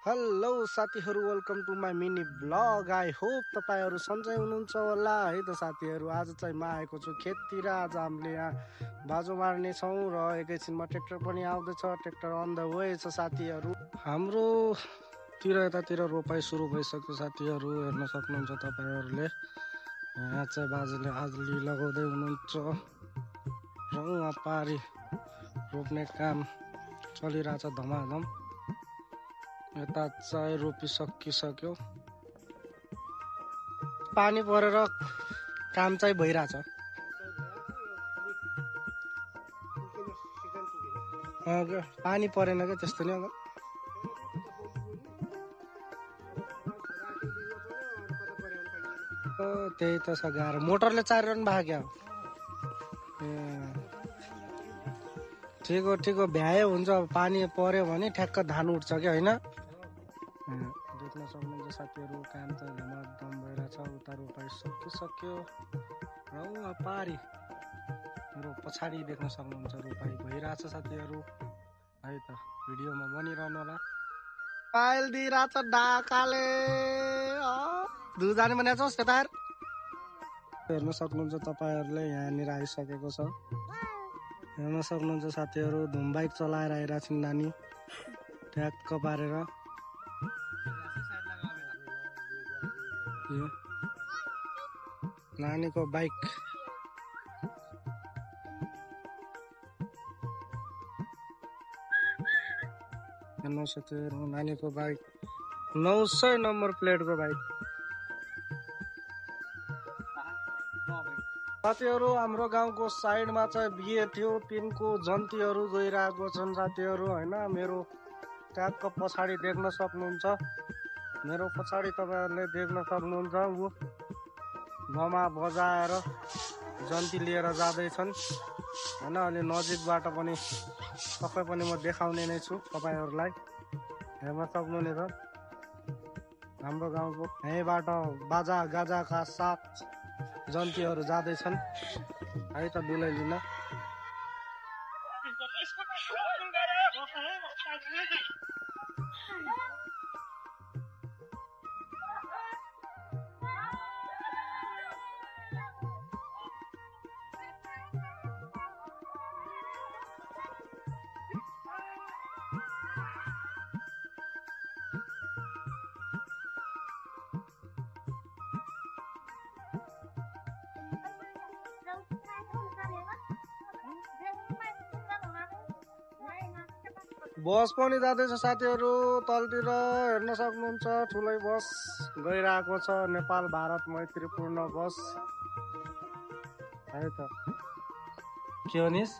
Hello साथीहरू, welcome to my mini blog. I hope तपाईँहरू सन्चै हुनुहुन्छ होला है त साथीहरू। आज चाहिँ म आएको छु खेततिर। आज हामीले यहाँ बाजो मार्ने छौँ र एकैछिनमा ट्र्याक्टर पनि आउँदैछ। ट्र्याक्टर अन द वे छ साथीहरू। हाम्रोतिर यतातिर रोपाइ सुरु भइसक्यो साथीहरू, हेर्न सक्नुहुन्छ तपाईँहरूले। यहाँ चाहिँ बाजेले आली लगाउँदै हुनुहुन्छ र उहाँ पारी रोप्ने काम चलिरहेछ धमाधम। यता चाहिँ रोपिसकिसक्यो, पानी परेर काम चाहिँ भइरहेछ। पानी परेन क्या, त्यस्तो नि। त्यही त छ गाह्रो, मोटरले चारिरहनु भएको क्या। ठिक हो ठिक हो, भ्याए हुन्छ। पानी पर्यो भने ठ्याक्क धान उठ्छ क्या, होइन? देख्न सक्नुहुन्छ साथीहरू, काम चाहिँ धमाधम भइरहेछ। उता रोपाइ सकिसक्यो र उहाँ पारी मेरो पछाडि देख्न सक्नुहुन्छ रोपाइ भइरहेछ साथीहरू। है त, भिडियोमा बनिरहनु होला। पाइल दिइरहेछ डाकाले, धुजाने बनाएको छ त्यता हेर्न सक्नुहुन्छ तपाईँहरूले। यहाँनिर आइसकेको छ, हेर्न सक्नुहुन्छ साथीहरू। धुम बाइक चलाएर आइरहेको छिन् नानी, ठ्याक्क पारेर। नानीको बाइक हेर्न साथीहरू, नानीको बाइक 900 नम्बर प्लेटको बाइक। साथीहरू, हाम्रो गाउँको साइडमा चाहिँ बिहे थियो, तिनको जन्तीहरू गइरहेको छन् साथीहरू, होइन? मेरो ट्यागको पछाडि देख्न सक्नुहुन्छ, मेरो पछाडि तपाईँहरूले देख्न सक्नुहुन्छ। ऊ घमा बजाएर जन्ती लिएर जाँदैछन्, होइन? अलि नजिकबाट पनि सबै पनि म देखाउने नै छु तपाईँहरूलाई। हेर्न सक्नुहुनेछ हाम्रो गाउँको यहीँबाट बाजा गाजाका साथ जन्तीहरू जाँदैछन्, है त, दुलै लिन। बस पनि जाँदैछ साथीहरू, तलतिर हेर्न सक्नुहुन्छ। ठुलै बस गइरहेको छ, नेपाल भारत मैत्रीपूर्ण बस, है त। के भनिस्?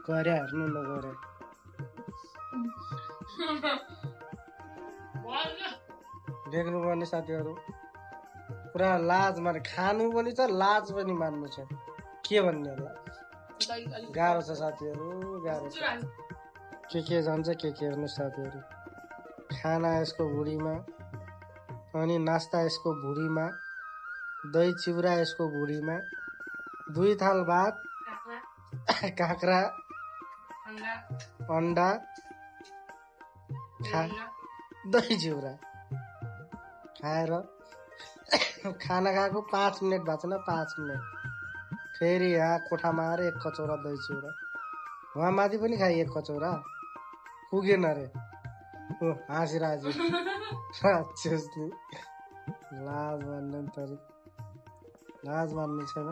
गरे हेर्नु न, गरे देख्नुपर्ने साथीहरू। पुरा लाज माने, खानु पनि छ, लाज पनि मान्नु छ। के भन्ने होला, गाह्रो छ साथीहरू, गाह्रो छ। के जान्छ के हेर्नु साथीहरू। खाना यसको भुँडीमा, अनि नास्ता यसको भुँडीमा, दही चिउरा यसको भुँडीमा, 2 थाल भात, काँक्रा, अन्डा, दही चिउरा खाएर खाना खाएको 5 मिनट भएको छैन, 5 मिनट फेरि यहाँ कोठामा आएर 1 कचौरा दही चिउरा। उहाँ माथि पनि खाइ 1 कचौरा, पुगेन अरे। हाँसिरहेको लाज मान्ने त, लाज मान्ने छैन।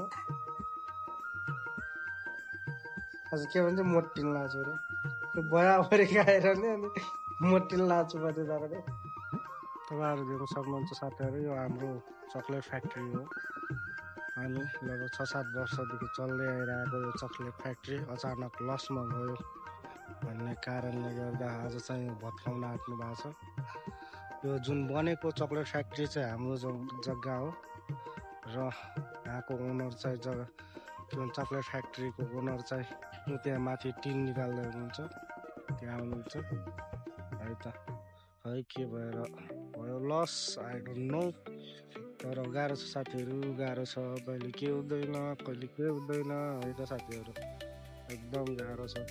अझ के भन्छ, मोटिन लाछु अरे। बराबरी खाएर नि अनि मोटिन लाछु भन्ने जग्गा। तपाईँहरू देख्न सक्नुहुन्छ साथीहरू, यो हाम्रो चक्लेट फ्याक्ट्री हो। अनि लगभग 6-7 वर्षदेखि चल्दै आइरहेको यो चक्लेट फ्याक्ट्री अचानक लसमा गयो भन्ने कारणले गर्दा आज चाहिँ भत्काउन आँट्नु भएको छ। यो जुन बनेको चक्लेट फ्याक्ट्री चाहिँ हाम्रो जग्गा हो, र यहाँको ओनर चाहिँ चक्लेट फ्याक्ट्रीको ओनर चाहिँ त्यहाँ माथि टिन निकाल्दै हुनुहुन्छ, त्यहाँ हुनुहुन्छ, है त। है के भएर भयो लस, आई डोन्ट नो। तर गाह्रो छ साथीहरू, गाह्रो छ। कहिले के हुँदैन, कहिले के हुँदैन, है त साथीहरू, एकदम गाह्रो छ।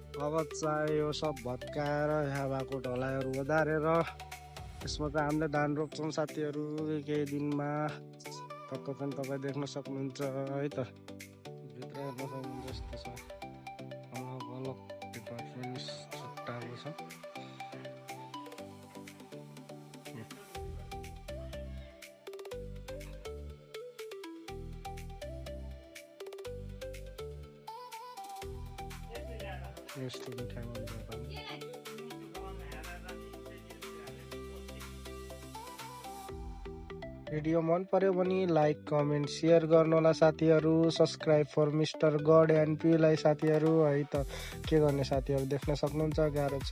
अब चाहिँ यो सब भत्काएर यहाँ भएको ढलाइहरू ओदारेर यसमा चाहिँ हामीले धान रोप्छौँ साथीहरू केही दिनमा। टक्क पनि तपाईँ देख्न सक्नुहुन्छ है त, भित्र हेर्न सक्नुहुन्छ यस्तो छ, अलग अलग डिपार्टमेन्ट छुट्टाएको छ। यस्तो मिठाई मन पर्छ। भिडियो मन पर्यो भने लाइक कमेन्ट सेयर गर्नुहोला साथीहरू। Subscribe for mister good and पीलाई साथीहरू है त। के गर्ने साथीहरू देख्न सक्नुहुन्छ, गाह्रो छ।